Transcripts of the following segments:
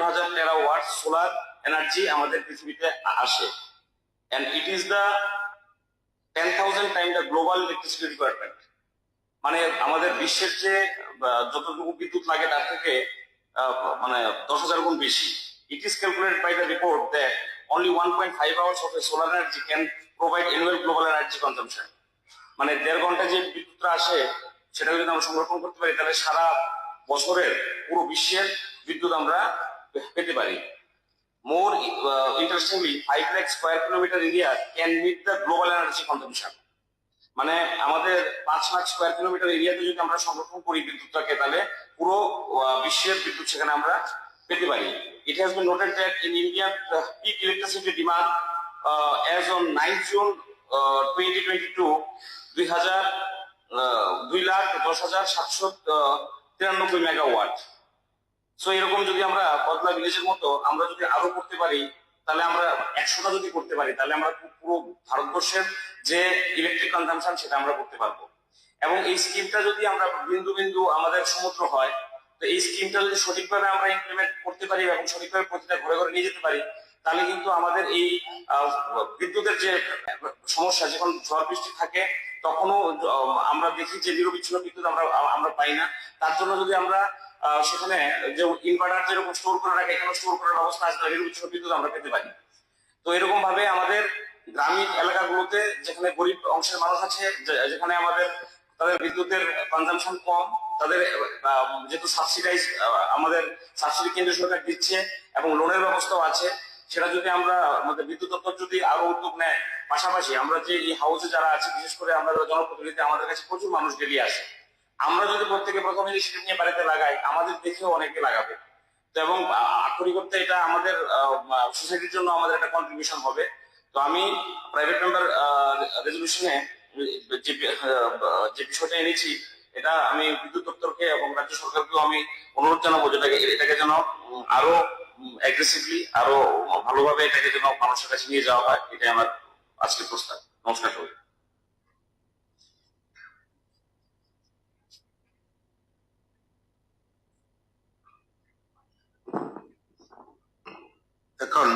17,000 টেরাওয়াট solar energy আমাদের পৃথিবীতে আসে, and it is the 10,000 time the global electricity requirement. মানে আমাদের বিশ্বের যে যতটুকু বিদ্যুৎ লাগে তার থেকে মানে 10,000 গুণ বেশি। It is calculated by the report that only 1.5 hours of a solar energy can provide annual global energy consumption। মানে 1.5 ঘন্টা যে বিদ্যুৎটা আসে সেটা যদি আমরা সংরক্ষণ করতে পারি তাহলে সারা বছরের পুরো বিশ্বের বিদ্যুৎ আমরা পেতে পারি। More interestingly, 5 lakh square kilometer area can meet the global energy consumption। মানে আমাদের 5 লাখ স্কোয়ার কিলোমিটার এরিয়াতে যদি আমরা সংরক্ষণ করি বিদ্যুৎটাকে তাহলে পুরো বিশ্বের বিদ্যুৎ সেখানে আমরা পেতে পারি। It has been noted that in India the peak electricity demand as on 9 June 2022 2,10,793 megawatt. So এরকম যদি আমরা বদলা ভিলেজের মতো আমরা যদি আরো করতে পারি তাহলে আমরা 100টা যদি করতে পারি তাহলে আমরা পুরো ভারতবর্ষের যে ইলেকট্রিক কনজাম্পশন সেটা আমরা করতে পারবো। এবং এই স্কিমটা যদি আমরা বিন্দু বিন্দু আমাদের সমুদ্র হয়, তো এই স্কিমটা যদি সঠিকভাবে আমরা ইমপ্লিমেন্ট করতে পারি এবং সঠিকভাবে প্রতিটা ঘরে ঘরে নিয়ে যেতে পারি তাহলে কিন্তু আমাদের এই বিদ্যুতের যে সমস্যা, যখন ঝড় বৃষ্টি থাকে তখনও আমরা দেখি যে নিরবিচ্ছিন্ন বিদ্যুৎ আমরা পাই না। তার জন্য যদি আমরা সেখানে যে ইনভার্টার যেরকম স্টোর করে রাখে এখানে স্টোর করার ব্যবস্থা আছে, নিরবিচ্ছিন্ন বিদ্যুৎ আমরা পেতে পারি। তো এরকম ভাবে আমাদের গ্রামীণ এলাকাগুলোতে যেখানে গরিব অংশের মানুষ আছে, যেখানে তাদের বিদ্যুতের কনজাম্পশন কম, তাদের যেহেতু সাবসিডাইজ আমাদের সাবসিডি কেন্দ্র সরকার দিচ্ছে এবং লোনের ব্যবস্থাও আছে, সেটা যদি আমরা আমাদের বিদ্যুৎ দপ্তর যদি আরো উদ্যোগ নেয়, পাশাপাশি আমরা যে এই হাউসে যারা আছে বিশেষ করে আমরা জনপ্রতিনিধি, আমাদের কাছে প্রচুর মানুষ ডেলি আসে, আমরা যদি প্রত্যেকে প্রথম ইনিশিয়েটিভ নিয়ে বাড়িতে লাগাই আমাদের দেখেও অনেকে লাগাবে। তো এবং আক্ষরিক করতে এটা আমাদের সোসাইটির জন্য আমাদের একটা কন্ট্রিবিউশন হবে। তো আমি প্রাইভেট মেম্বার রেজলিউশনে যে বিষয়টা এনেছি এটা আমি বিদ্যুৎ দপ্তরকে এবং রাজ্য সরকারকেও আমি অনুরোধ জানাবো এটাকে যেন আরো অ্যাগ্রেসিভলি আরো ভালোভাবে এটাকে যেন মানুষের কাছে নিয়ে যাওয়া হয়। এটাই আমার আজকের প্রস্তাব। নমস্কার সবাই। এখন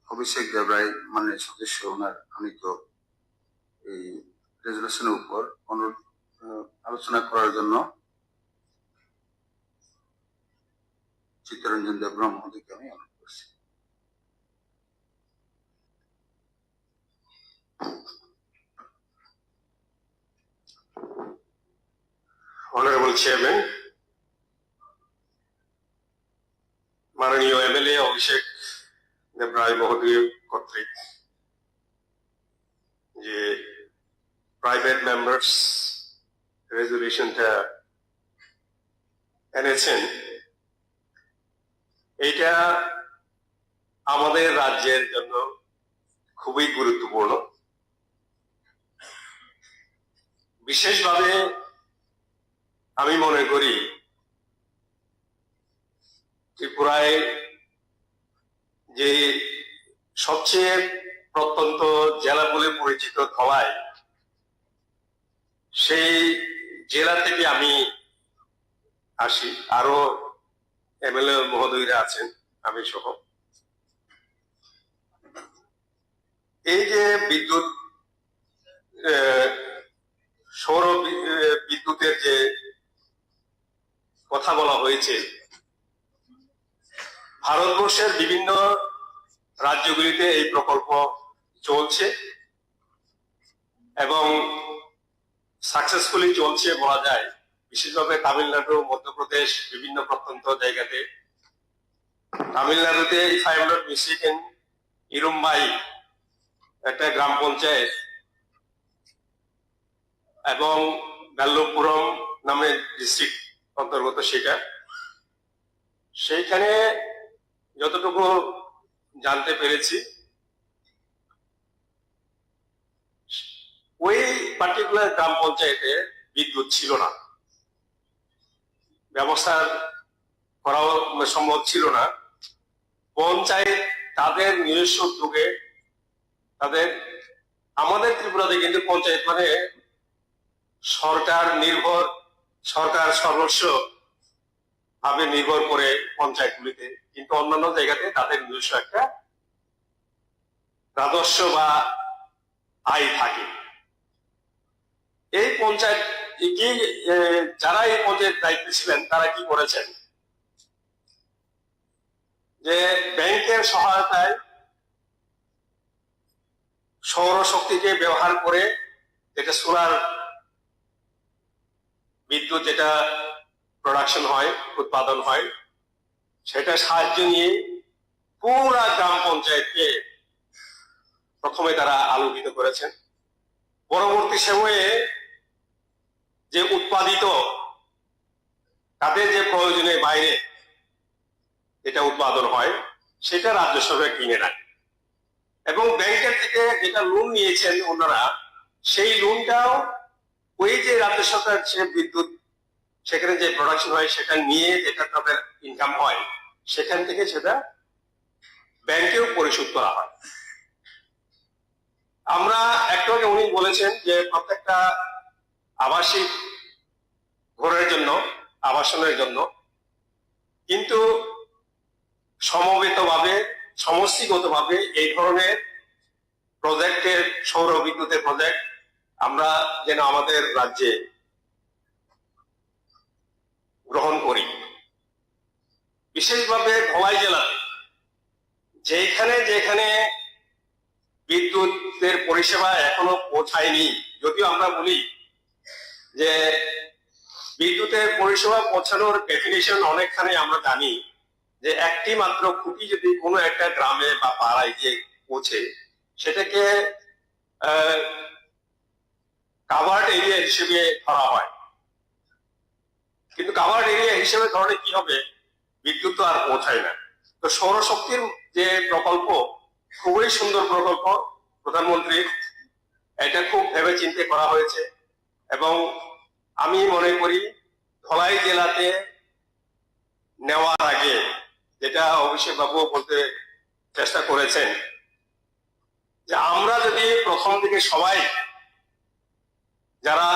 অভিষেক দেবরায় মানে সদস্য ওনার আনিত এই রেজলিউশনের উপর আলোচনা করার জন্য চিত্তরঞ্জন দেবরায় মহোদয়কে আমি অনুরোধ করছি। Honorable Chairman, মাননীয় এমএলএ অভিষেক দেবরায় মহোদয় কর্তৃক যে প্রাইভেট মেম্বার্স রেজলিউশনটা এনেছেন, এটা আমাদের রাজ্যের জন্য খুবই গুরুত্বপূর্ণ। বিশেষভাবে আমি মনে করি ত্রিপুরায় যে সবচেয়ে প্রত্যন্ত জেলা বলে পরিচিত ধলাই, সেই জেলা থেকে আমি আসি, আরো এমএলএ মহোদয়রা আছেন আমি সহ। এই যে বিদ্যুৎ সৌর বিদ্যুতের যে কথা বলা হয়েছে, ভারতবর্ষের বিভিন্ন রাজ্যগুলিতে এই প্রকল্প চলছে এবং সাকসেসফুলি চলছে বলা যায়। বিশেষভাবে তামিলনাড়ু, মধ্যপ্রদেশ, বিভিন্ন প্রত্যন্ত জায়গাতে। তামিলনাড়ুতে if I am not mistaken Irumbai একটা গ্রাম পঞ্চায়েত এবং গাল্লপুরম নামে ডিস্ট্রিক্ট অন্তর্গত, সেইখানে যতটুকু জানতে পেরেছি ওই পার্টিকুলার গ্রাম পঞ্চায়েতে বিদ্যুৎ ছিল না, ব্যবস্থা করাও সম্ভব ছিল না। পঞ্চায়েত তাদের নিজস্ব উদ্যোগে আমাদের ত্রিপুরাতে কিন্তু পঞ্চায়েত মানে সরকার নির্ভর, সরকার সর্বস্ব ভাবে নির্ভর করে পঞ্চায়েতগুলিতে, কিন্তু অন্যান্য জায়গাতে তাদের নিজস্ব একটা রাজস্ব বা আয় থাকে। এই পঞ্চায়েত কি যারা এই পঞ্চায়েত দায়িত্বে ছিলেন তারা কি করেছেন, যে ব্যাংকের সহায়তায় সৌরশক্তিকে ব্যবহার করে, যেটা সোলার বিদ্যুৎ যেটা প্রোডাকশন হয়, উৎপাদন হয়, সেটা সাহায্য নিয়ে পুরা গ্রাম পঞ্চায়েতকে প্রথমে তারা আলোকিত করেছেন। পরবর্তী সময়ে যে উৎপাদিত তাদের যে প্রয়োজনের বাইরে যেটা উৎপাদন হয় সেটা রাজ্য সরকার কিনে নেয়, এবং ব্যাংকের থেকে যেটা লোন নিয়েছেন ওনারা, সেই লোনটাও ওই যে রাজ্য সরকার সে বিদ্যুৎ সেখানে যে প্রোডাকশন হয় সেটা নিয়ে যেটা তাদের ইনকাম হয়, সেখান থেকে সেটা ব্যাংকেও পরিশোধ করা হয়। আমরা একটু আগে উনি বলেছেন যে প্রত্যেকটা আবাসিক ঘরের জন্য, আবাসনের জন্য, কিন্তু সমবেতভাবে সমষ্টিগতভাবে এই ধরনের প্রজেক্টের, সৌর বিদ্যুতের প্রজেক্ট আমরা যেন আমাদের রাজ্যে গ্রহণ করি। বিশেষভাবে ধলাই জেলাতে যেখানে যেখানে বিদ্যুতের পরিষেবা এখনো পৌঁছায়নি, যদিও আমরা বলি যে বিদ্যুতের পরিষেবা পৌঁছানোর ডেফিনেশন অনেকখানি আমরা জানি, যে একটি মাত্র খুঁটি যদি কোনো একটা গ্রামে বা পাড়ায় গিয়ে পৌঁছে, সেটাকে কাভার্ড এরিয়া হিসেবে ধরা হয়। কিন্তু কাভার্ড এরিয়া হিসেবে ধরলে কি হবে, বিদ্যুৎ তো আর পৌঁছায় না। তো সৌরশক্তির যে প্রকল্প, খুবই সুন্দর প্রকল্প, প্রধানমন্ত্রীর, এটা খুব ভেবে চিন্তে করা হয়েছে, এবং আমি মনে করি ধলাই জেলাতে নেওয়ার আগে, যেটা অভিষেক বাবু বলতে চেষ্টা করেছেন, যে আমরা যদি প্রথম দিকে সবাই যারা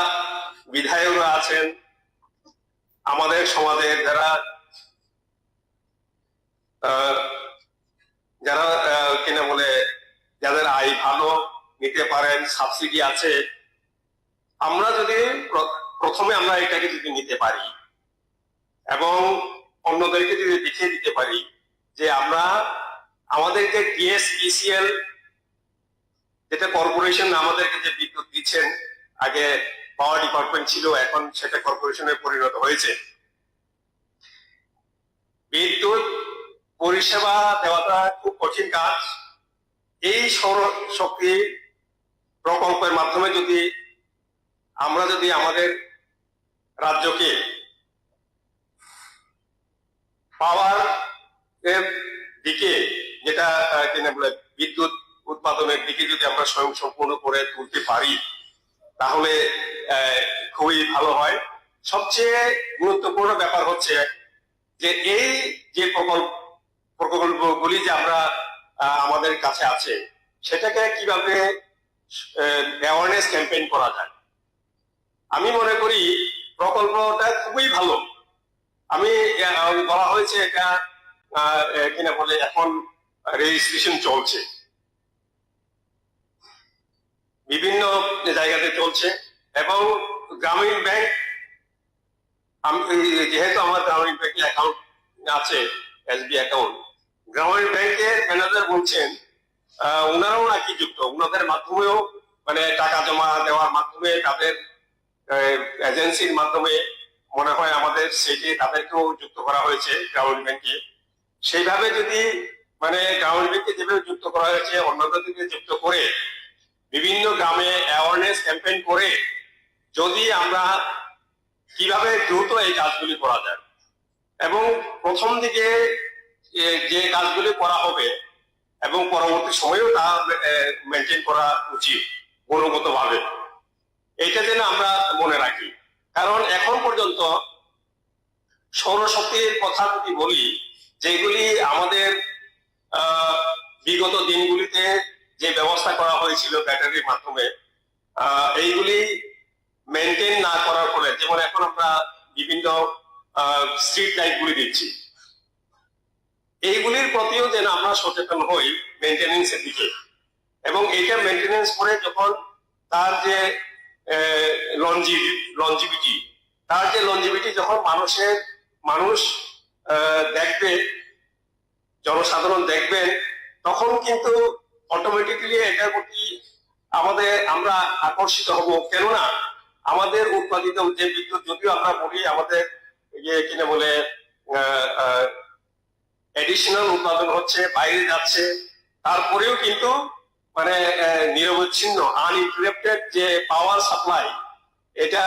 বিধায়করা আছেন, আমাদের সমাজের যারা যারা কিনা বলে যাদের আয় ভালো, নিতে পারেন, সাবসিডি আছে, আমরা যদি প্রথমে আমরা এটাকে যদি নিতে পারি এবং অন্যদেরকে যদি দেখিয়ে দিতে পারি যে আমরা আমাদের যে টিএসইসিএল যেটা কর্পোরেশন আমাদেরকে যে বিদ্যুৎ দিচ্ছেন, আগে পাওয়ার ডিপার্টমেন্ট ছিল, এখন সেটা কর্পোরেশনে পরিণত হয়েছে। বিদ্যুৎ পরিষেবা দেওয়াটা খুব কঠিন কাজ। এই সৌর শক্তি প্রকল্পের মাধ্যমে যদি আমরা যদি আমাদের রাজ্যকে পাওয়ার এর দিকে, যেটা কিনা বলে বিদ্যুৎ উৎপাদনের দিকে যদি আমরা স্বয়ং সম্পূর্ণ করে তুলতে পারি, তাহলে খুবই ভালো হয়। সবচেয়ে গুরুত্বপূর্ণ ব্যাপার হচ্ছে যে এই যে প্রকল্পগুলি যে আমরা আমাদের কাছে আছে, সেটাকে কিভাবে অ্যাওয়ারনেস ক্যাম্পেইন করা যায়। আমি মনে করি প্রকল্পটা খুবই ভালো। আমি বলা হয়েছে এটা কিনা বলে এখন রেজিস্ট্রেশন চলছে, বিভিন্ন জায়গাতে চলছে, এবং গ্রামীণ ব্যাংক, যেহেতু আমার গ্রামীণ ব্যাংকে অ্যাকাউন্ট আছে, এসবি অ্যাকাউন্ট, গ্রামীণ ব্যাংকের ম্যানেজার বলছেন ওনারাও নাকি যুক্ত, ওনাদের মাধ্যমেও মানে টাকা জমা দেওয়ার মাধ্যমে, তাদের এজেন্সির মাধ্যমে মনে হয় আমাদের সেটি তাদেরকেও যুক্ত করা হয়েছে গ্রামীণ ব্যাংকে। সেইভাবে যদি মানে গ্রামীণ ব্যাংকে যেভাবে যুক্ত করা হয়েছে, অন্যদেরকে যুক্ত করে বিভিন্ন গ্রামে অ্যাওয়ারনেস ক্যাম্পেইন করে যদি আমরা কিভাবে দ্রুত এই কাজগুলি করা যায়, এবং প্রথম দিকে যে কাজগুলি করা হবে এবং পরবর্তী সময়েও তা মেনটেন করা উচিত গুণগতভাবে, এটা যেন আমরা মনে রাখি। কারণ এখন পর্যন্ত সৌরশক্তির কথা যদি বলি, যেগুলি আমাদের বিগত দিনগুলিতে যে ব্যবস্থা করা হয়েছিল ব্যাটারির মাধ্যমে, এইগুলি মেনটেন না করার ফলে, যেমন এখন আমরা বিভিন্ন স্ট্রিট লাইট গুলি দিচ্ছি, এইগুলির প্রতিও যেন আমরা সচেতন হই মেনটেনেন্সের দিকে। এবং এইটা মেনটেনেন্স করে যখন তার যে লঞ্জিভিটি, তার যে লঞ্জিভিটি যখন মানুষ দেখবে, জনসাধারণ দেখবেন, তখন কিন্তু অটোমেটিক্যালি এটার প্রতি আমরা আকর্ষিত হব। কেননা আমাদের উৎপাদিত যে বিদ্যুৎ, যদিও আমরা বলি আমাদের কিনা বলে এডিশনাল উৎপাদন হচ্ছে, বাইরে যাচ্ছে, তারপরেও কিন্তু মানে নিরবচ্ছিন্ন আনইন্টারাপ্টেড যে পাওয়ার সাপ্লাই, এটা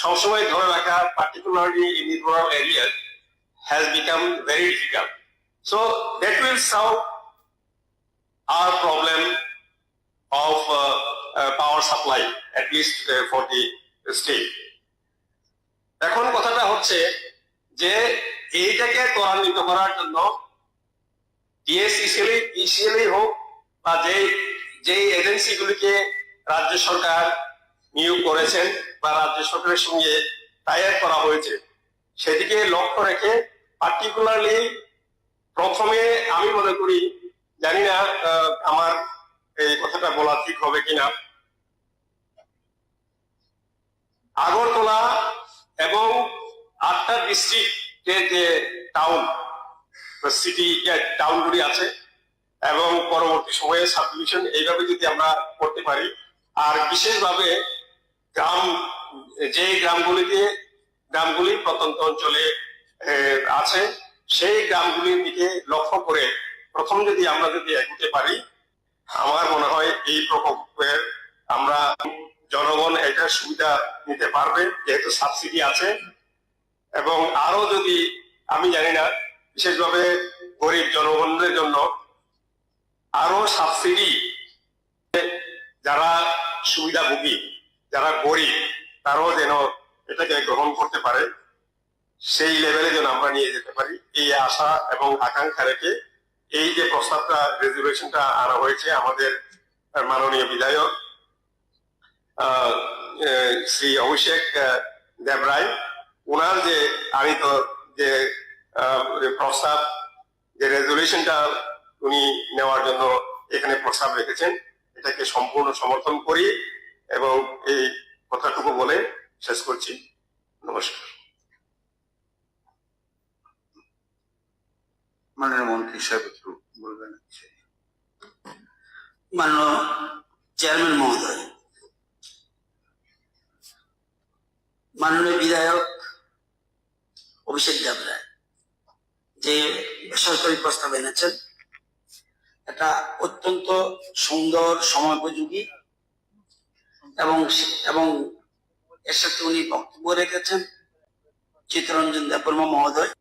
সবসময় ধরে রাখা, particularly in rural area, has become very difficult. So that will solve our problem of power supply, at least for the state. এখন কথাটা হচ্ছে যে এইটাকে ত্বরান্বিত করার জন্য ডিএসইসিএল হোক বা যে এজেন্সিগুলিকে রাজ্য সরকার নিয়োগ করেছেন বা রাজ্য সরকারের সঙ্গে টাই আপ করা হয়েছে, সেদিকে লক্ষ্য রেখে পার্টিকুলারলি প্রথমে আমি মনে করি, জানি না আমার এই কথাটা বলা ঠিক হবে কিনা, আগরতলা এবং 8টা ডিস্ট্রিক্টের যে টাউন সিটি টাউনগুলি আছে এবং পরবর্তী সময়ে সাবডিভিশন, এইভাবে যদি আমরা করতে পারি, আর বিশেষভাবে যে গ্রামগুলি প্রত্যন্ত অঞ্চলে আছে, সেই গ্রামগুলির দিকে লক্ষ্য করে প্রথম যদি আমরা এগোতে পারি, আমার মনে হয় এই প্রকল্পের আমরা জনগণ এটা সুবিধা নিতে পারবে, যেহেতু সাবসিডি আছে। এবং আরো যদি, আমি জানি না, বিশেষভাবে গরিব জনগণদের জন্য আরো সাবসিডি, যারা সুবিধাভোগী, যারা গরিব, তারাও যেন এটাকে গ্রহণ করতে পারে, সেই লেভেলে যেন আমরা নিয়ে যেতে পারি, এই আশা এবং আকাঙ্ক্ষা রেখে এই যে প্রস্তাবটা, রেজুলেশনটা আনা হয়েছে আমাদের মাননীয় বিধায়ক শ্রী অভিষেক দেবরায়, ওনার যে আনিত যে প্রস্তাব, যে রেজুলেশনটা উনি নেওয়ার জন্য এখানে প্রস্তাব রেখেছেন, এটাকে সম্পূর্ণ সমর্থন করি এবং এই কথাটুকু বলে শেষ করছি। নমস্কার। মাননীয় মন্ত্রী সাহেব একটু বলবেন। মাননীয় চেয়ারম্যান মহোদয়, মাননীয় বিধায়ক অভিষেক দেবরায় যে বেসরকারি প্রস্তাব এনেছেন, এটা অত্যন্ত সুন্দর, সময়োপযোগী এবং এর সাথে উনি বক্তব্য রেখেছেন। চিত্তরঞ্জন দেববর্মা মহোদয়,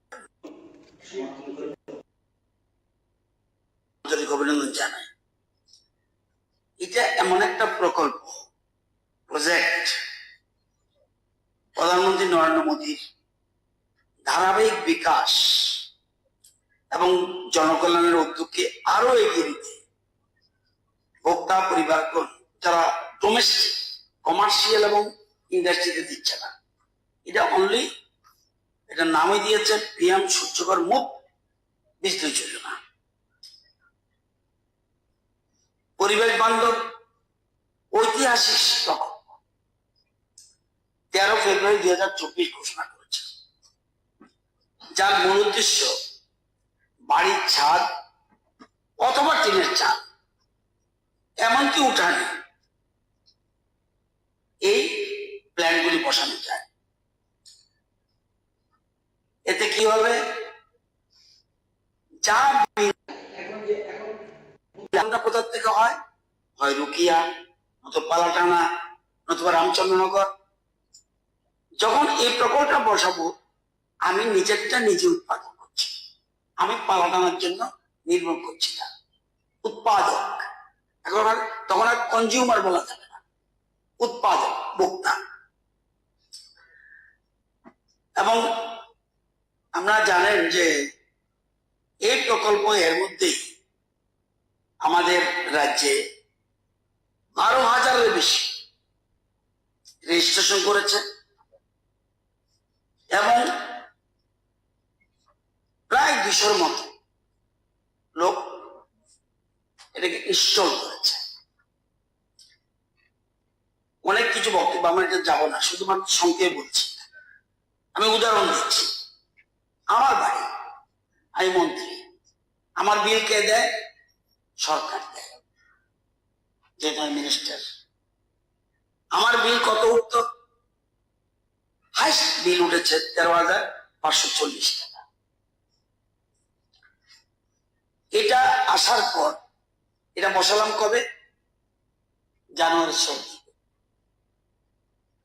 আন্তরিক অভিনন্দন জানাই। এটা এমন একটা প্রজেক্ট প্রধানমন্ত্রী নরেন্দ্র মোদীর ধারাবাহিক বিকাশ এবং জনকল্যাণের উদ্যোগকে আরো এগিয়ে দিতে, ভোক্তা পরিবারগণ যারা ডোমেস্টিক, কমার্শিয়াল এবং ইন্ডাস্ট্রিতে দিচ্ছে না, এটা নামে দিয়েছে পিএম সূর্যকর মুফত বিদ্যুৎ যোজনা। পরিবেশ বান্ধব ঐতিহাসিক প্রকল্প 13 ফেব্রুয়ারি 2024 ঘোষণা করেছে, যার মূল উদ্দেশ্য বাড়ির ছাদ অথবা টিনের চাল, এমনকি উঠানে এই প্ল্যান্টগুলি বসানো যায়। এতে কি হবে, যা কোথার থেকে হয় রুকিয়া, নতুবা পালাটানা, নতুবা রামচন্দ্রনগর। যখন এই প্রকল্পটা বসাবো, আমি নিজেরটা নিজে উৎপাদন করছি, আমি পালাটানার জন্য নির্ভর করছি না, উৎপাদক। তখন আর কনজিউমার বলা যাবে না, উৎপাদক, ভোক্তা। এবং আপনারা জানেন যে এই প্রকল্প এর মধ্যেই আমাদের রাজ্যে 12,000-এর বেশি রেজিস্ট্রেশন করেছে এবং বিষয়ের মতো লোক এটাকে ইনস্টল করেছে। অনেক কিছু বক্তব্য আমরা এটা যাবো না, শুধুমাত্র সংক্ষেপে বলছি। আমি উদাহরণ দিচ্ছি। আমার বাড়ি, আমি মন্ত্রী, আমার বিল কে দেয়? সরকার দেয়, যেটা মিনিস্টার। আমার বিল কত উঠত? হাইস্ট বিল উঠেছে 13,540 টাকা। এটা আসার পর এটা বসালাম কবে? জানুয়ারির শেষ দিকে।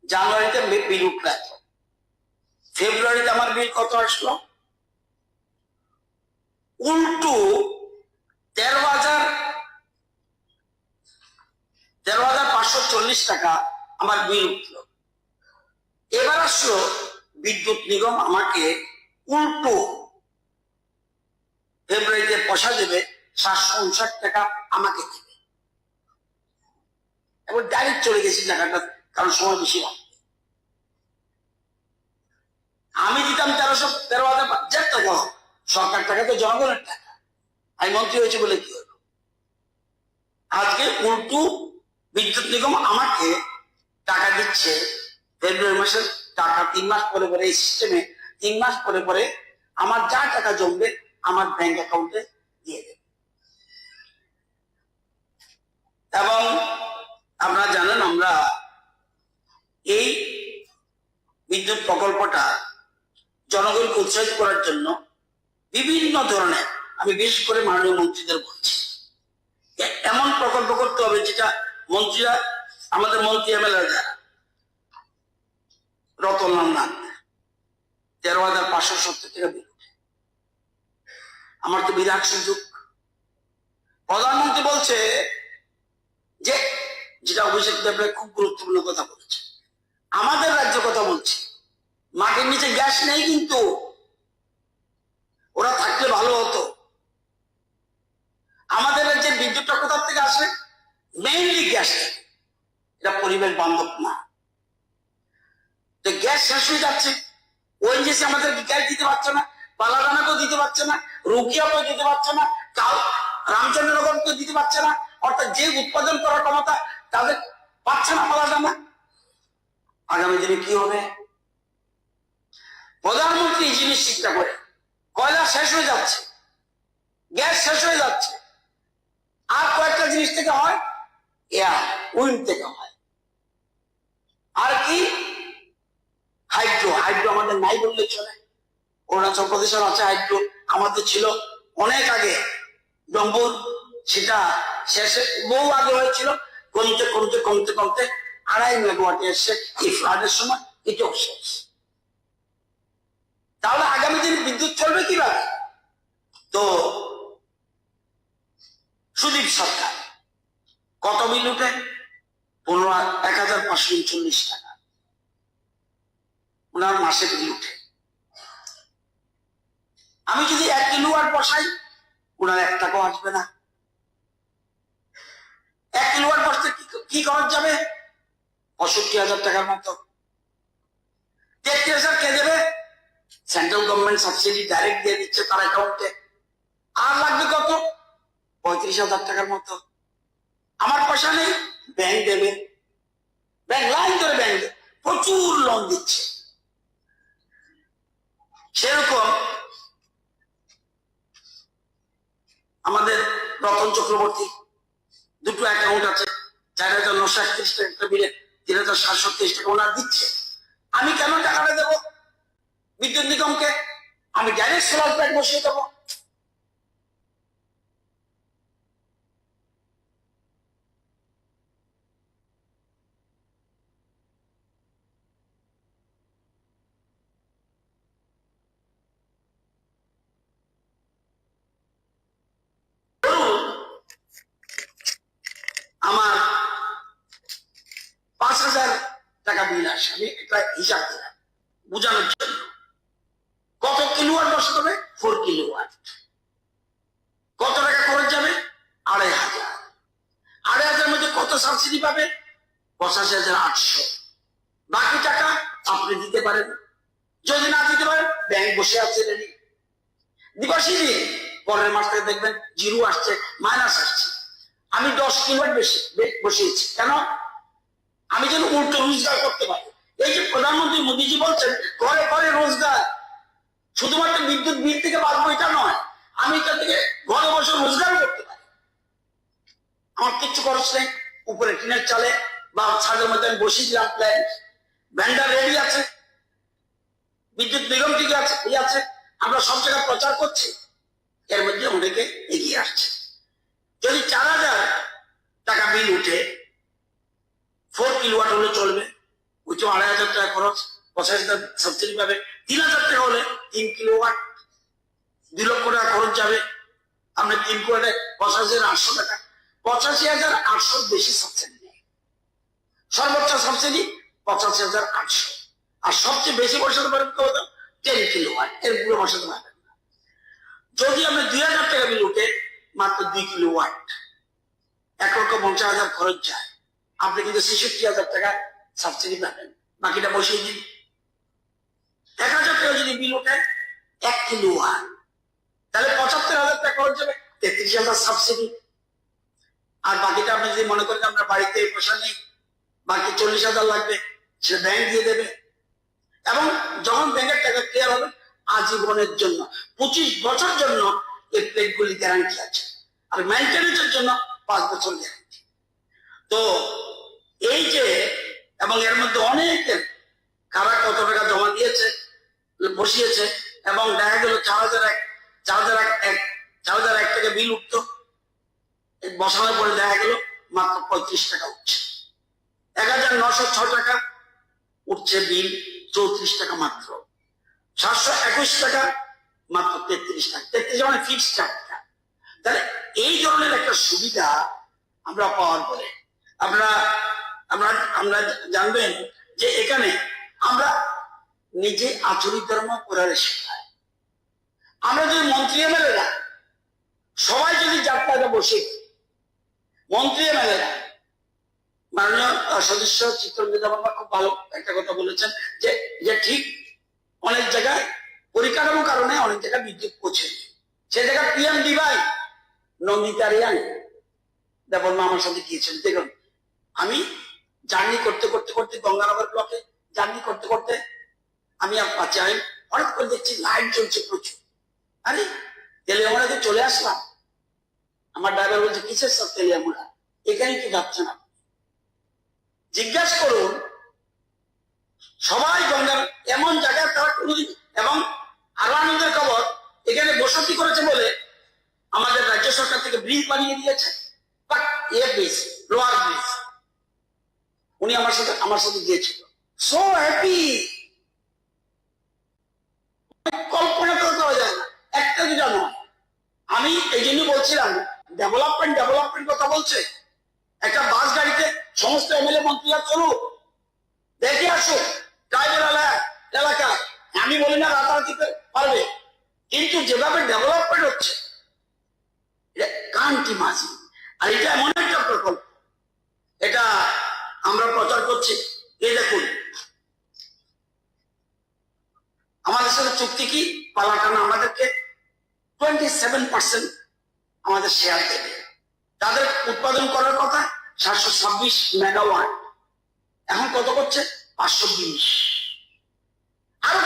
জানুয়ারিতে বিল উঠল এত। ফেব্রুয়ারিতে আমার বিল কত আসলো? উল্টো 13,540 টাকা আমার বিল উঠল। এবার আসলো বিদ্যুৎ নিগম আমাকে উল্টো ফেব্রুয়ারিতে পয়সা দেবে 759 টাকা আমাকে দেবে। এবার ডাইরেক্ট চলে গেছি টাকাটা, কারণ সময় বেশি লাগবে। আমি দিতাম 13,000 টাকা, সরকার টাকা তো জনগণের টাকা। আমি মন্ত্রী হয়েছে বলে কি হলো? আজকে উল্টো বিদ্যুৎ নিগম আমাকে টাকা দিচ্ছে ফেব্রুয়ারি মাসের টাকা 3 মাস পরে পরে। এই সিস্টেমে 3 মাস পরে পরে আমার যা টাকা জমবে আমার ব্যাংক অ্যাকাউন্টে দিয়ে দেবে। এবং আপনারা জানেন, আমরা এই বিদ্যুৎ প্রকল্পটা জনগণকে উৎসাহিত করার জন্য বিভিন্ন ধরনের, আমি বিশেষ করে মাননীয় মন্ত্রীদের বলছি, এমন প্রকল্প করতে হবে যেটা মন্ত্রীরা, আমাদের মন্ত্রী এমএলএ যারা, রতনলাল নাথ 13,570 টাকা বিল উঠে। আমার তো বিরাট সুযোগ। প্রধানমন্ত্রী বলছে যে, যেটা অভিষেক দেবরায় খুব গুরুত্বপূর্ণ কথা বলেছে, আমাদের রাজ্য কথা বলছে, মাটির নিচে গ্যাস নেই, কিন্তু ওরা থাকলে ভালো হতো। আমাদের রাজ্যের বিদ্যুৎটা কোথা থেকে আসে? মেইনলি গ্যাস থেকে। এটা পরিবেশ বান্ধব না। তো গ্যাস শেষ হয়ে যাচ্ছে, ওএনজিসি আমাদের গ্যাস দিতে পারছে না, পালাডানাকেও দিতে পারছে না, রুকিয়াকেও দিতে পারছে না, রামচন্দ্রনগরকেও দিতে পারছে না। অর্থাৎ যে উৎপাদন করার ক্ষমতা তাদের পাচ্ছে না পালাডানা। আগামী দিনে কি হবে? প্রধানমন্ত্রী এই জিনিস চিন্তা করে, কয়লা শেষ হয়ে যাচ্ছে, গ্যাস শেষ হয়ে যাচ্ছে, আর কয়েকটা জিনিস থেকে হয়, এয়ার উইন্ড থেকে হয়। আর কি? হাইড্রো। হাইড্রো আমাদের নাই বললে চলে। অরুণাচল প্রদেশের আছে হাইড্রো, আমাদের ছিল অনেক আগে ডম্বুর, সেটা শেষে বহু আগে হয়েছিল, কমতে কমতে কমতে কমতে 2.5 মেগাওয়াটে এসছে এই ফ্লাডের সময়, এটাও শেষ। তাহলে আগামী দিনে বিদ্যুৎ চলবে কিভাবে? তো সুদীপ সরকার কত বিল উঠে? 1,539 টাকা ওনার মাসে বিল উঠে। আমি যদি 1 কিলোওয়াট বসাই, ওনার 1 টাকাও আসবে না। 1 কিলোওয়াট বসতে কি খরচ যাবে? 65,000 টাকার মতো। 33,000 কে দেবে? সেন্ট্রাল গভর্নমেন্ট সাবসিডি ডাইরেক্ট দিয়ে দিচ্ছে তার অ্যাকাউন্টে। আর লাগবে কত? 35,000 টাকার মতো। আমার পয়সা নেই, ব্যাংক দেবে। ব্যাংক লাইন ধরে ব্যাংক প্রচুর লোন দিচ্ছে। সেরকম আমাদের রতন চক্রবর্তী দুটো অ্যাকাউন্ট আছে, 4,931 টাকা একটা বিলে 3,730 টাকা ওনার দিচ্ছে। আমি কেন টাকাটা দেবো বিদ্যুৎ নিগমকে? আমি ডাইরেক্ট সোলার প্যানেল বসিয়ে দেবো। আমার 5,000 টাকা বিল আসে, আমি এটা হিসাব দিলাম বোঝানোর জন্য। কত কিলোওয়াট বসাতে হবে? 4 কিলোওয়াট। কত টাকা খরচ যাবে? 2,500। 2,500 মধ্যে কত সাবসিডি পাবে? 85,800। বাকি টাকা আপনি দিতে পারেন, যদি না দিতে পারেন ব্যাংক বসে আছে রেডি। দিবসই দিন, পরের মাস থেকে দেখবেন জিরো আসছে, মাইনাস আসছে। আমি 10 কিলোওয়াট বেশি বসিয়েছি, কেন? আমি যেন উল্টো রোজগার করতে পারি। এই যে প্রধানমন্ত্রী মোদীজি বলছেন ঘরে ঘরে রোজগার, শুধুমাত্র বিদ্যুৎ বিল থেকে বাঁচবো এটা নয়, আমি এটা থেকে ঘরে বসে রোজগার করতে পারি। আমার কিচ্ছু খরচ নেই, উপরে টিনের চালে বা ছাদের মধ্যে আমি বসিয়ে দিলাম প্ল্যান, ভ্যান্ডার রেডি আছে, বিদ্যুৎ নিগম ঠিক আছে, এই আছে, আমরা সব জায়গায় প্রচার করছি, এর মধ্যে অনেকে এগিয়ে আসছে। যদি 4000 টাকা বিল উঠে 4 কিলোওয়াট হলে চলবে, ওইটা 2500 টাকা খরচ, 85,000 সাবসিডি পাবে। 3000 টাকা হলে 3 কিলোওয়াট 2 লক্ষ টাকা খরচ যাবে, আপনি 3 কিলোওয়াটে 85,800 টাকা, 85,800 বেশি সাবসিডি নেই, সর্বোচ্চ সাবসিডি 85,800। আর সবচেয়ে বেশি বসাতে পারেন কত? 10 কিলোওয়াট, এর পুরো বসাতে পারবেন না। যদি আপনি 2000 টাকা বিল উঠে মাত্র 2 কিলোওয়াট, 1,50,000 খরচ যায়, আপনি কিন্তু 66,000 টাকা সাবসিডি পাবেন, বাকিটা বসিয়ে দিন। 1,000 টাকা যদি বিল উঠে 1 কিলোওয়াট, তাহলে 75,000 টাকা খরচ যাবে, 33,000 সাবসিডি। আর বাকিটা আপনি যদি মনে করেন আপনার বাড়িতে পয়সা নেই, বাকি 40,000 লাগবে, সে ব্যাংক দিয়ে দেবে। এবং যখন ব্যাংকের টাকা ক্লিয়ার হবে আজীবনের জন্য, 25 বছর জন্য এই প্লেটগুলি গ্যারান্টি আছে, আর মেইনটেনেন্সের জন্য 5 বছর গ্যারান্টি। তো এই যে, এবং এর মধ্যে অনেকে কারা কত টাকা জমা দিয়েছে, বসিয়েছে, এবং দেখা গেল 4,001 টাকা বিল উঠতো, বসানোর পরে দেখা গেল মাত্র 35 টাকা উঠছে। 1,906 টাকা উঠছে বিল, 34 টাকা মাত্র। 721 টাকা মাত্র 33 টাকা, 33 মানে ফিক্সড টাকা। তাহলে এই ধরনের একটা সুবিধা আমরা পাওয়ার পরে আমরা জানবেন যে এখানে আমরা নিজে আচরিত ধর্ম করার শেখায়। আমরা যদি মন্ত্রী এমএলএরা সবাই যদি যাত্রাটা বসে, মন্ত্রী এমএলএরা, মাননীয় সদস্য চিত্তরঞ্জন বর্মা খুব ভালো একটা কথা বলেছেন যে ঠিক অনেক জায়গায় পরিকাঠামো কারণে অনেক জায়গায় বিদ্যুৎ পৌঁছে, সে জায়গায় PMDY নন্দিতা রিয়াং দেবর্মা আমার সাথে গিয়েছেন। দেখুন, আমি জার্নি করতে করতে করতে গঙ্গানগর ব্লকে জার্নি করতে করতে আমি আর পাচ্ছি, আমি হঠাৎ করে দেখছি লাইট জ্বলছে প্রচুর। আরে তেলিয়ামুড়াতে চলে আসলাম, আমার ড্রাইভার বলছে কিসের সব তেলিয়ামুড়া, এখানে কি যাচ্ছে না? জিজ্ঞাসা করুন, সবাই গঙ্গার এমন জায়গায় তারা কোনোদিন, এবং আরো আনন্দের খবর, এখানে বসতি করেছে বলে আমাদের রাজ্য সরকার থেকে ব্রিজ বানিয়ে দিয়েছে, বাট ব্রিজ, লোয়ার ব্রিজ, উনি আমার সাথে গিয়েছিল, সো হ্যাপি, কল্পনা করে করা যায় না, একটা দুটা নয়। আমি এই জন্য বলছিলাম ডেভেলপমেন্ট কথা বলছে, একটা বাস গাড়িতে সমস্ত এমএলএ মন্ত্রীরা চলুক, দেখে আসুক ট্রাইবেল এলাকায়। আমি বলি না রাতারাতি পারবে, কিন্তু যেভাবে ডেভেলপমেন্ট হচ্ছে এটা কান্টি মাঝি, আর এটা এমন একটা প্রকল্প, এটা আমরা প্রচার করছি। এই দেখুন, আমাদের সাথে চুক্তি কি, পালাটানা আমাদেরকে 27% আমাদের শেয়ার দেবে। তাদের উৎপাদন করার কথা 726 মেগাওয়াট, এখন কত করছে? 520, আরো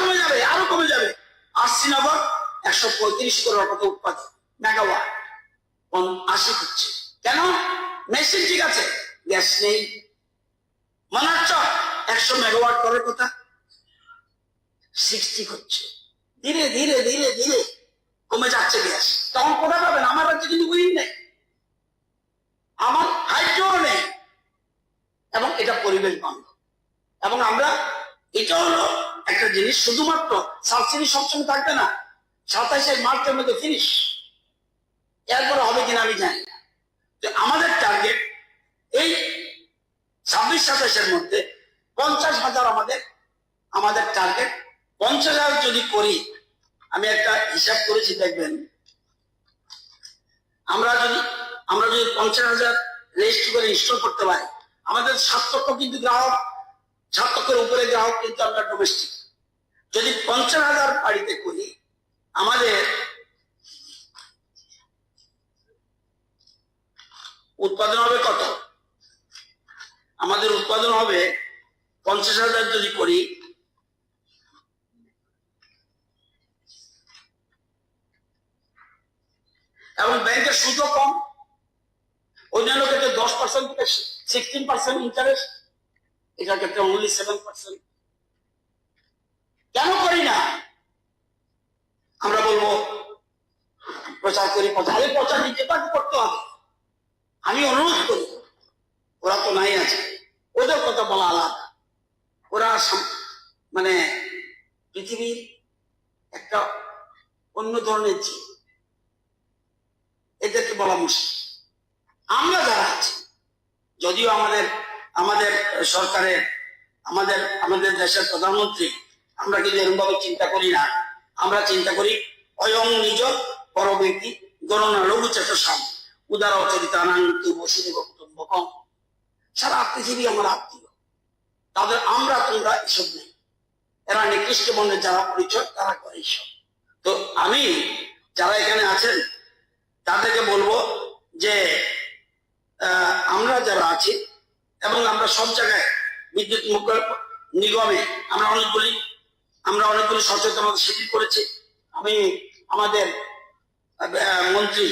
কমে যাবে। আর শ্রীনগর 135 করার কথা উৎপাদন মেগাওয়াট, 80 হচ্ছে। কেন? মেশিন ঠিক আছে, গ্যাস নেই। মনারচক 100 মেগাওয়াট করার কথা, 60 হচ্ছে। ধীরে ধীরে ধীরে ধীরে কমে যাচ্ছে গ্যাস। তখন কোথায় পাবেন? আমার রাজ্যে কিন্তু উইন্ড নেই, আমার হাইড্রো নেই, এবং এটা পরিবেশ বান্ধব। এবং আমরা, এটা হলো একটা জিনিস, শুধুমাত্র সাবসিডি সবসময় থাকবে না, 27 মার্চের মধ্যে ফিনিশ, এরপরে হবে কিনা আমি জানি না। তো আমাদের টার্গেট এই 26-27 মধ্যে 50,000 আমাদের টার্গেট। 50,000 যদি করি, আমি একটা হিসাব করেছি, দেখবেন আমরা যদি 50,000 রেজিস্ট্রি করে ইনস্টল করতে পারি, আমাদের 7 লক্ষ কিন্তু গ্রাহক, 7 লক্ষের উপরে গ্রাহক কিন্তু আমরা ডোমেস্টিক। যদি 50,000 বাড়িতে করি, আমাদের উৎপাদন হবে কত? আমাদের উৎপাদন হবে 50,000 যদি করি, এবং ব্যাংকের সুদও কম, অন্যান্য ক্ষেত্রে 10% থেকে 16% ইন্টারেস্ট, এটার ক্ষেত্রে অনলি 7%। কেন করি না? আমরা বলবো প্রচার করি, প্রচার নিজেটাকে করতে হবে। আমি অনুরোধ করি, ওরা তো নাই আছে, ওদের কথা বলা আলাদা। ওরা মানে পৃথিবীর একটা অন্য ধরনের জীব, এদেরকে বলা মুশকিল। আমরা যারা আছি, যদিও আমাদের সরকারের আমাদের দেশের প্রধানমন্ত্রী, আমরা কিন্তু এরকম ভাবে চিন্তা করি না। আমরা চিন্তা করি অয়ং নিজ পরবর্তী গণনা লঘু চেতসাম উদার চরিতানান্ত বসুদেব কুটুম্বকম। সারা পৃথিবী আমার আত্মীয়, তাদের আমরা তোমরা এসব নেই। এরা নিকৃষ্ট বর্ণের যারা পরিচয় তারা করে এইসব। তো আমি যারা এখানে আছেন তাদেরকে বলবো যে আমরা যারা আছি, এবং আমরা সব জায়গায় বিদ্যুৎ নিগমে আমরা অনেকগুলি সচেতনতা শিবির করেছি। আমি আমাদের মন্ত্রী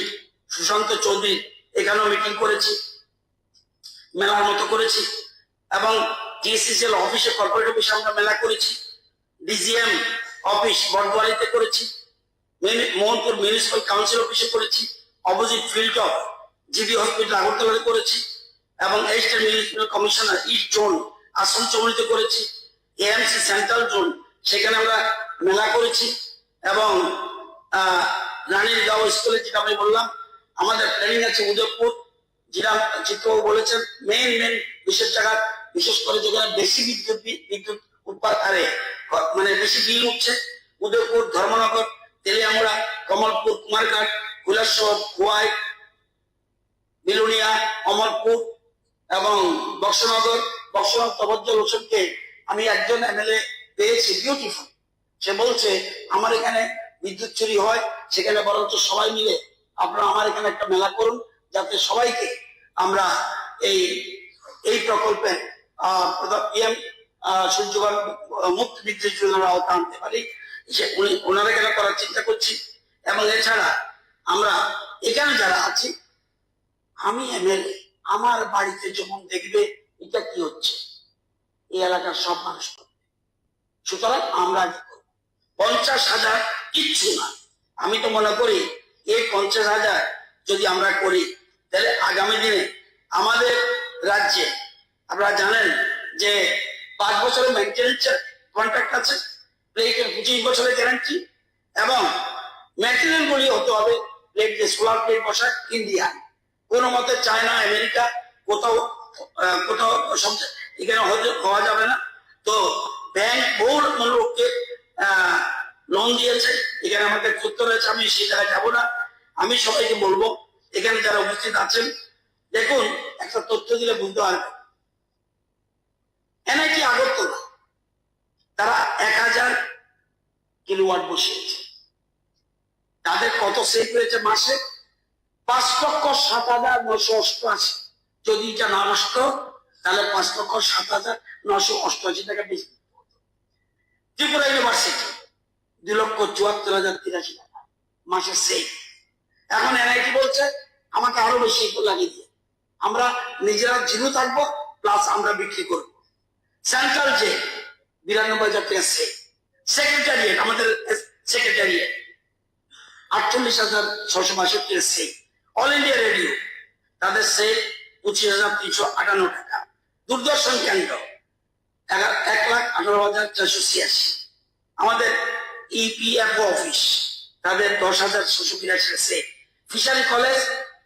সুশান্ত চৌধুরী এখানেও মিটিং করেছি, মেলার মতো করেছি, এবং টিএসসিসিএল অফিসে, কর্পোরেট অফিসে আমরা মেলা করেছি, ডিজিএম অফিস বটদুয়ারিতে করেছি, মোহনপুর মিউনিসিপাল কাউন্সিল অফিসে করেছি, opposite field of GB hospital আগরতলাতে করেছি, এবং estate municipal commissioner east zone Assam চৌমুনিতে করেছি, এএমসি সেন্ট্রাল জোন সেখানে আমরা মেলা করেছি, এবং রানীর গাঁও স্কুলে যেটা আমি বললাম, আমাদের প্ল্যানিং আছে উদয়পুর, যেটা চিত্রবাবু বলেছেন, মেন বিশেষ জায়গা, বিশেষ করে যেখানে বেশি বিদ্যুৎ উৎপাদন মানে বেশি বিল উঠছে, উদয়পুর, ধর্মনগর, তেলিয়ামুড়া, কমলপুর, কুমারঘাট, কৈলাসহর, খোয়াই, বিলুনিয়া, অমরপুর এবং বক্সনগর। তবজ্জল হোসেনকে আমি একজন এমএলএ পেয়েছি, বিউটিফুল। সে বলছে আমার এখানে বিদ্যুৎ চুরি হয়, সেখানে বরঞ্চ সবাই মিলে আপনারা আমার এখানে একটা মেলা করুন, যাতে সবাইকে আমরা এই প্রকল্পের সূর্যগণ মুক্ত বিদ্যুৎ যোজনার আওতা আনতে পারি। ওনারা এখানে করার চিন্তা করছি। এবং এছাড়া আমরা এখানে যারা আছি, আমি এমএলএ, আমার বাড়িতে যখন দেখবে এটা কি হচ্ছে, এই এলাকার সব মানুষ করবে। সুতরাং আমরা 50,000 কিচ্ছু না। আমি তো মনে করি এই 50,000 যদি আমরা করি, তাহলে আগামী দিনে আমাদের রাজ্যে, আপনারা জানেন যে 5 বছরের মেইনটেনেন্স কন্ট্রাক্ট আছে, প্লেটের 25 বছরের গ্যারান্টি, এবং ম্যাটেরিয়াল গুলি হতে হবে প্লেট, যে সোলার প্লেট বসায় ইন্ডিয়া, কোনো মতে চায়না, আমেরিকা, কোথাও এখানে হওয়া যাবে না। তো ব্যাংক বহু লোককে লোন দিয়েছে, এখানে আমাদের তথ্য রয়েছে, আমি সেই জায়গায় যাবো না। আমি সবাইকে বলবো, এখানে যারা উপস্থিত আছেন, দেখুন একটা তথ্য দিলে বুঝতে পারবেন। এনআইটি আগরতলা তারা 1000 কিলোওয়াট বসিয়েছে, তাদের কত সেভ হয়েছে মাসে? 5,07,988। যদি এটা না আসতো তাহলে 5,07,988 টাকা বেশি। ত্রিপুরা ইউনিভার্সিটি 2,74,083 টাকা মাসে সেভ। এখন এনআইটি বলছে আমাকে আরো বেশি লাগিয়ে দিয়ে আমরা নিজেরা জিরো থাকবো, প্লাস আমরা বিক্রি করবো। সেন্ট্রাল যে 92,000 টাকা সেভ। সেক্রেটারিয়েট, আমাদের সেক্রেটারিয়েট 48,662 টাকা সেভ। অল ইন্ডিয়া রেডিও তাদের সেভ 25,358 টাকা। দূরদর্শন কেন্দ্র 1,18,486। আমাদের ইপিএফও অফিস তাদের 10,682 টাকা সেভ। ফিশারি কলেজ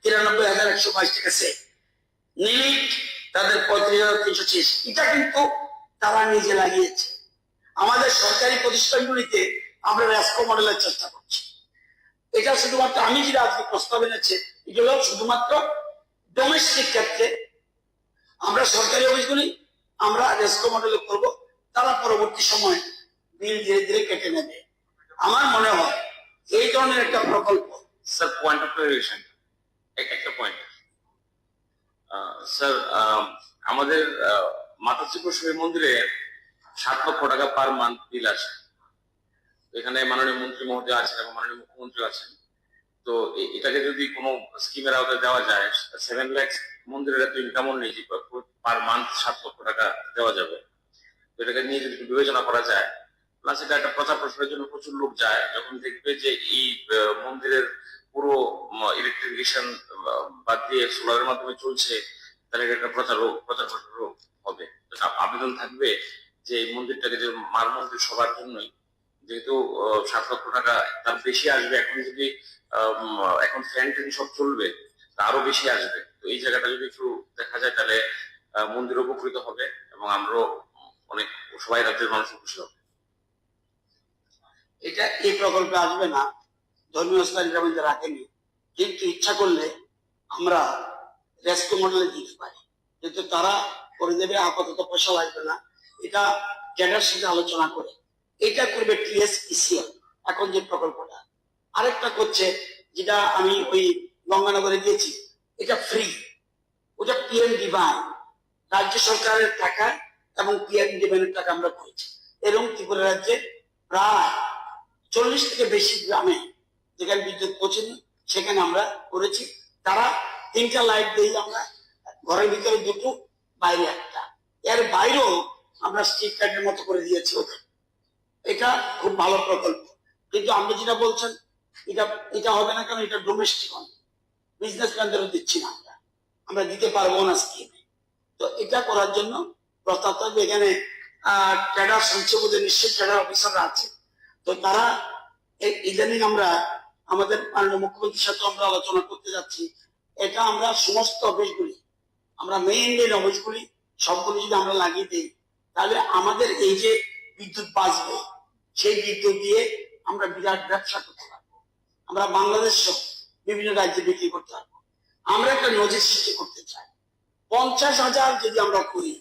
93,122 টাকা সেভ। নিলিট তাদের 35,336। এটা কিন্তু তারা নিজে লাগিয়েছে। আমাদের সরকারি প্রতিষ্ঠানগুলিতে আমরা রেসকো মডেলের চেষ্টা করছি। এটা শুধুমাত্র আমি যেটা আজকে প্রস্তাব এনেছি, এগুলো শুধুমাত্র ডোমেস্টিক ক্ষেত্রে আমরা সরকারি অফিসগুলি আমরা রেসকো মডেলে করব, তারা পরবর্তী সময় বিল ধীরে ধীরে কেটে নেবে। আমার মনে হয় এই ধরনের একটা প্রকল্প। স্যার, পয়েন্ট অফ ক্লারিফিকেশন, একটা পয়েন্ট। স্যার, আমাদের মাতাত্রিপুরেশ্বরী মন্দিরে 7 লক্ষ টাকা পার মান্থ বিল আছে। এখানে মাননীয় মন্ত্রী মহোদয় আছেন এবং মাননীয় মুখ্যমন্ত্রী আছেন। তো এটাকে যদি কোনো স্কিমের আওতায় দেওয়া যায়, 7 লাখ মন্দিরের এত ইনকামও নেই যে পার মান্থ 7 লক্ষ টাকা দেওয়া যাবে। তো এটাকে নিয়ে যদি একটু বিবেচনা করা যায়, প্লাস এটা একটা প্রচার প্রসারের জন্য প্রচুর লোক যায়, যখন দেখবে যে এই মন্দিরের পুরো ইলেকট্রিফিকেশন বাদ দিয়ে সোলারের মাধ্যমে চলছে, তাহলে এটা একটা প্রচার প্রসারও হবে। তো আবেদন থাকবে যে এই মন্দিরটাকে, যে মার মন্দির সবার জন্যই, যেহেতু 7 লক্ষ টাকা তার বেশি আসবে, এখন যদি এখন ফ্যান ট্যান সব চলবে, তা আরো বেশি আসবে। তো এই জায়গাটা যদি একটু দেখা যায়, তাহলে মন্দির উপকৃত হবে এবং আমরাও অনেক, সবাই রাজ্যের মানুষ খুশি হবে। এটা এই প্রকল্পে আসবে না, ধর্মীয় স্থানীয় মধ্যে রাখেনি, কিন্তু ইচ্ছা করলে আমরা রেস্কিউ মডেলে দিতে পারি, কিন্তু তারা করে দেবে, আপাতত পয়সা লাগবে না। এটা ক্যাডার সাথে আলোচনা করে এটা করবে TSECL। এখন যে প্রকল্পটা আরেকটা করছে, যেটা আমি ওই গঙ্গানগরে দিয়েছি, এটা ফ্রি, ওটা PMDY, রাজ্য সরকারের টাকা এবং PMDY এর টাকা আমরা করেছি। এরকম ত্রিপুরা রাজ্যে প্রায় 40 থেকে বেশি গ্রামে যেখানে বিদ্যুৎ পৌঁছেনি সেখানে আমরা করেছি। তারা 3টা লাইট দিই আমরা, ঘরের ভিতরে 2টো, বাইরে 1টা। এর বাইরেও আমরা স্ট্রিট লাইটের মতো করে দিয়েছি ওদের। এটা খুব ভালো প্রকল্প, কিন্তু আপনি যেটা বলছেন এটা হবে না, কারণ এটা ডোমেস্টিক, বিজনেসম্যানদেরও দিচ্ছি না, আমরা দিতে পারবো না স্কিমে। তো এটা করার জন্য প্রস্তাব থাকবে। এখানে ক্যাডার সংসদে নিশ্চয়ই ক্যাডার অফিসাররা আছে, তো তারা ইদানিং আমরা আমাদের মাননীয় মুখ্যমন্ত্রীর সাথে আমরা আলোচনা করতে যাচ্ছি। এটা আমরা সমস্ত অফিসগুলি, আমরা মেইন অফিসগুলি সবগুলি যদি আমরা লাগিয়ে দিই, তাহলে আমাদের এই যে বিদ্যুৎ বাঁচবে, সেই বিদ্যুৎ দিয়ে আমরা বিরাট ব্যবসা করতে পারবো। আমরা বাংলাদেশ সহ বিভিন্ন রাজ্যে বিক্রি করতে পারবো। আমরা একটা নজির সৃষ্টি করতে চাই। 50,000 যদি আমরা করি,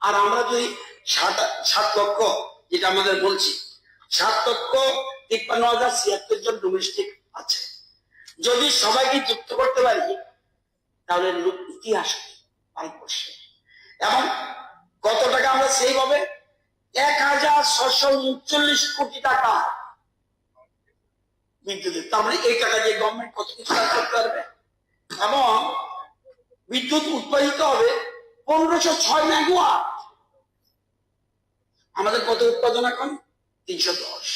আর আমরা যদি 7 লক্ষ, যেটা আমাদের বলছি, 7,53,076 জন ডোমেস্টিক আছে, যদি সবাইকে যুক্ত করতে পারি, তাহলে ইতিহাস ভারতবর্ষে। এবং কত টাকা আমরা সেইভাবে 1,639 কোটি টাকা বিদ্যুতের, তার মানে এই টাকা দিয়ে গভর্নমেন্ট কত কিছু কাজ করতে পারবে। এবং বিদ্যুৎ উৎপাদিত হবে 1506 মেগাওয়াট। আমাদের কত উৎপাদন এখন? 310।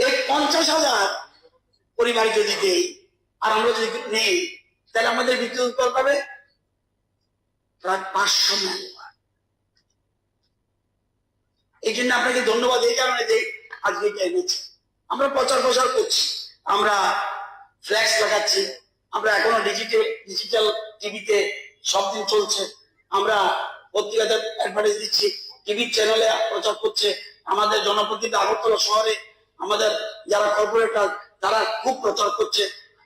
এই 50,000 পরিবার যদি দেই আর আমরা যদি নেই, তাহলে আমাদের বিদ্যুৎ উৎপাদন হবে প্রায় 500 মেগাওয়াট। এই জন্য আপনাকে ধন্যবাদ এই কারণে যে আজকে এটা এনেছি। আমরা প্রচার প্রসার করছি, আমরা ফ্ল্যাক্স লাগাচ্ছি, আমরা এখনো ডিজিটাল টিভিতে সব দিন চলছে, আমরা পত্রিকাতে অ্যাডভার্টাইজ দিচ্ছি, টিভি চ্যানেলে প্রচার করছে। আমাদের জনপ্রতিনিধি আগরতলা শহরে আমাদের যারা কর্পোরেটর তারা খুব প্রচার করছে,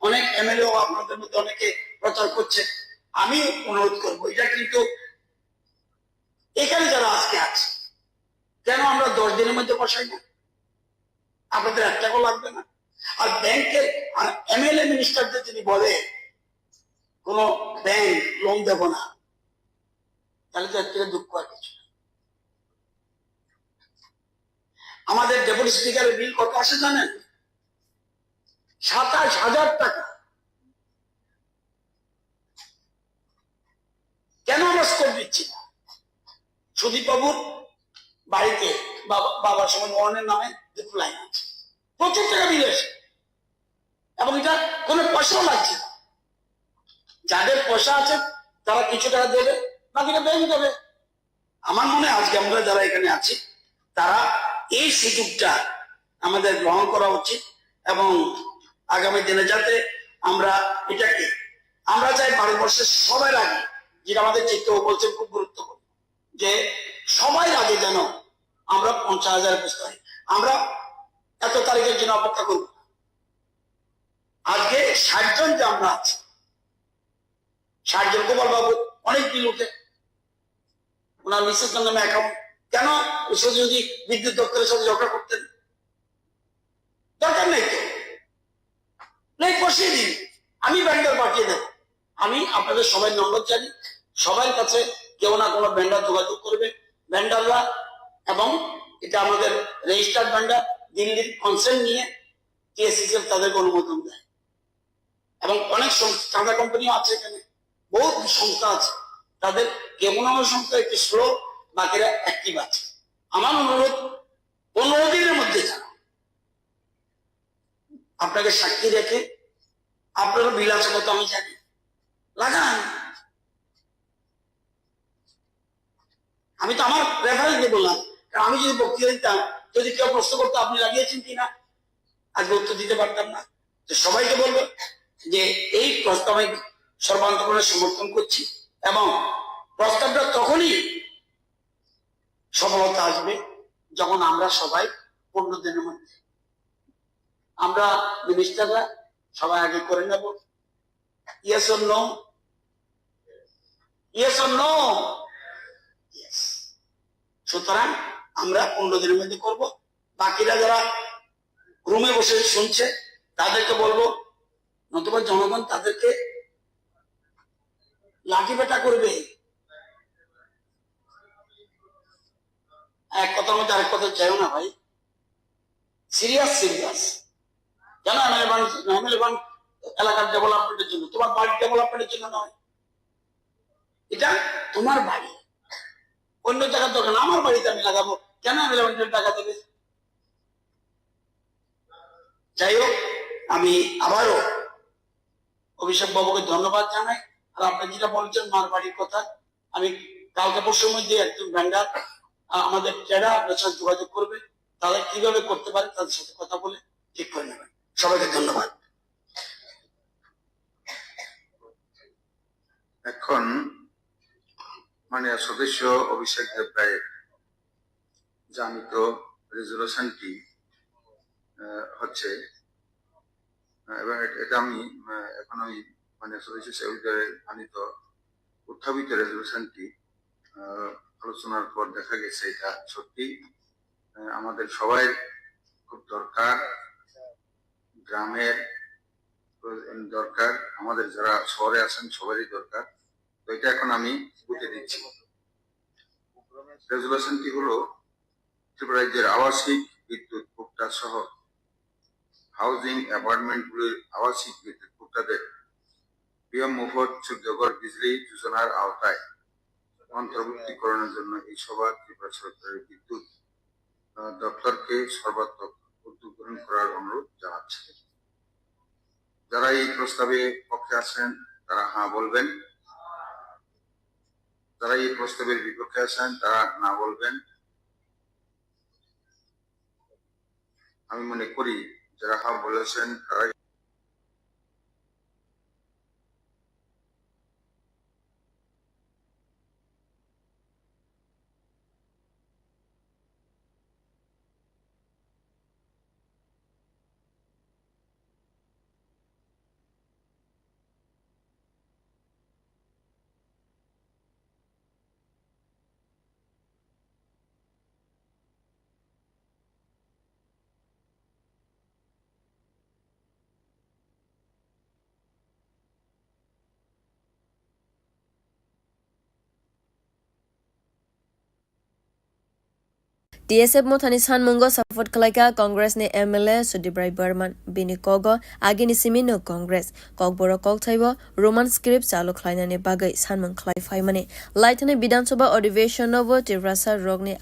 অনেক MLA আপনাদের মধ্যে অনেকে প্রচার করছে। আমি অনুরোধ করবো, এটা কিন্তু এখানে যারা আজকে আছে, কেন আমরা 10 দিনের মধ্যে বসাই না? আপনাদের 1 টাকাও লাগবে না। আর ব্যাংকের আর MLA মিনিস্টারদের যদি বলে কোন ব্যাংক লোন দেব না, তাহলে তো এর থেকে দুঃখ আর কিছু না। আমাদের ডেপুটি স্পিকারের বিল কত আসে জানেন? 27,000 টাকা। কেন আমরা স্কোর দিচ্ছি না? সুদীপ বাবুর বাড়িতে বাবার সময় মোহনের নামে 2 লাইন আছে, প্রচুর টাকা বিল আসে, এবং এটা কোনো পয়সাও লাগছে না। যাদের পয়সা আছে তারা কিছু টাকা দেবে, বাকিটা ব্যাংক দেবে। আমার মনে হয় আজকে আমরা যারা এখানে আছি, তারা এই সুযোগটা আমাদের গ্রহণ করা উচিত, এবং আগামী দিনে যাতে আমরা এটাকে, আমরা চাই ভারতবর্ষের সবার আগে, যেটা আমাদের চিত্র বলছেন খুব গুরুত্বপূর্ণ, যে সবাই আগে যেন আমরা 50,000 বুঝতে পারি। আমরা এত তারিখের জন্য অপেক্ষা করব। আজকে 60 জন যে আমরা আছি, 60 জন গোপাল বাবু অনেক বিল উঠে, ওনার মিসেস নামে অ্যাকাউন্ট, কেন যদি বিদ্যুৎ দপ্তরের সাথে ঝগড়া করতেন? দরকার নেই তো, নেই, বসিয়ে দিন, আমি ব্যাংকার পাঠিয়ে দেব, আমি আপনাদের সবাই নম্বর জানি, সবার কাছে কেউ না কোনো ভেন্ডার যোগাযোগ করবে, ভেন্ডাররা, এবং এটা আমাদের রেজিস্টার্ড ভেন্ডার, দিল্লির কনসেন্ট নিয়ে টিএসসিসিএল তাদেরকে অনুমোদন দেয়। এবং অনেক টাটা কোম্পানিও আছে এখানে, বহুত সংস্থা আছে, তাদের কেমন আমার সংস্থা একটু স্লো, বাকিরা অ্যাক্টিভ আছে। আমার অনুরোধ 15 দিনের মধ্যে জানো, আপনাকে সাক্ষী রেখে আপনারও বিল আছে কত আমি জানি, লাগান। আমি তো আমার রেফারেন্স দিয়ে বললাম, কারণ আমি যদি বক্তৃতা দিতাম, যদি কেউ প্রশ্ন করতো আপনি লাগিয়েছেন কিনা, আজকে উত্তর দিতে পারতাম না। তো সবাইকে বলবো যে এই প্রস্তাব আমি সর্বান্তকরণে সমর্থন করছি, এবং প্রস্তাবটা তখনই সফলতা আসবে যখন আমরা সবাই 15 দিনের মধ্যে, আমরা মিনিস্টাররা সবাই আগে করে নেব, yes or no, yes or no, yes. সুতরাং আমরা 15 দিনের মধ্যে করব। বাকিরা যারা রুমে বসে শুনছে তাদেরকে বলবো, নতুবা জনগণ তাদেরকে লাঠি পেটা করবে। এক কথার মধ্যে আরেক কথা চাইও না ভাই, সিরিয়াস সিরিয়াস। কেন এমএলএ এলাকার ডেভেলপমেন্টের জন্য, তোমার বাড়ির ডেভেলপমেন্টের জন্য নয়, এটা তোমার বাড়ি, অন্য জায়গার দোকান, আমার বাড়িতে আমি লাগাবো, কেন এমএলএ টাকা দেবে? যাই হোক, আমি আবারও অভিষেক বাবুকে ধন্যবাদ জানাই। আর আপনি যেটা বলছেন মার বাড়ির কথা, আমি কালকে পরশুর মধ্যে একজন ভেন্ডার আমাদের ট্রেডার আপনার সাথে যোগাযোগ করবে, তাহলে কিভাবে করতে পারে তাদের সাথে কথা বলে ঠিক করে নেবেন। সবাইকে ধন্যবাদ। এখন মাননীয় সদস্য অভিষেক দেব রায়ের জানিত রেজলিউশনটি হচ্ছে, এবং এটা আমি এখন আমি মাননীয় সদস্য সেক্রেটারি জানিত উত্থাপিত রেজলিউশনটি আলোচনার পর দেখা গেছে এটা সত্যি আমাদের সবাই খুব দরকার, গ্রামের দরকার, আমাদের যারা শহরে আছেন সবারই দরকার। তো এটা এখন আমি বুঝে দিচ্ছি। রেজলিউশনটি হলো ত্রিপুরা রাজ্যের আবাসিক বিদ্যুৎ ভোক্তা সহ হাউজিং অ্যাপার্টমেন্ট গুলির আবাসিক বিদ্যুৎ ভোক্তাদের পিএম মুফত সূর্যঘর বিজলি যোজনার আওতায় অন্তর্ভুক্তিকরণের জন্য এই সভা ত্রিপুরা সরকারের বিদ্যুৎ দপ্তরকে সর্বাত্মক উদ্যোগ গ্রহণ করার অনুরোধ জানাচ্ছে। যারা এই প্রস্তাবে পক্ষে আছেন তারা হ্যাঁ বলবেন, যারা এই প্রস্তাবের বিপক্ষে আছেন তারা না বলবেন। আমি মনে করি যারা হ্যাঁ বলেছেন তারা TSF mo thani san mungo support khlaika Congress ni MLA Sudibrai Burman bini kogo agini simino Congress kokboro kokthaibo Roman script chalu khlaina ni bagai sanmung khlai phai mane laithane Bidhan Sabha ଅଧିvesion nobo Tivrasa rogni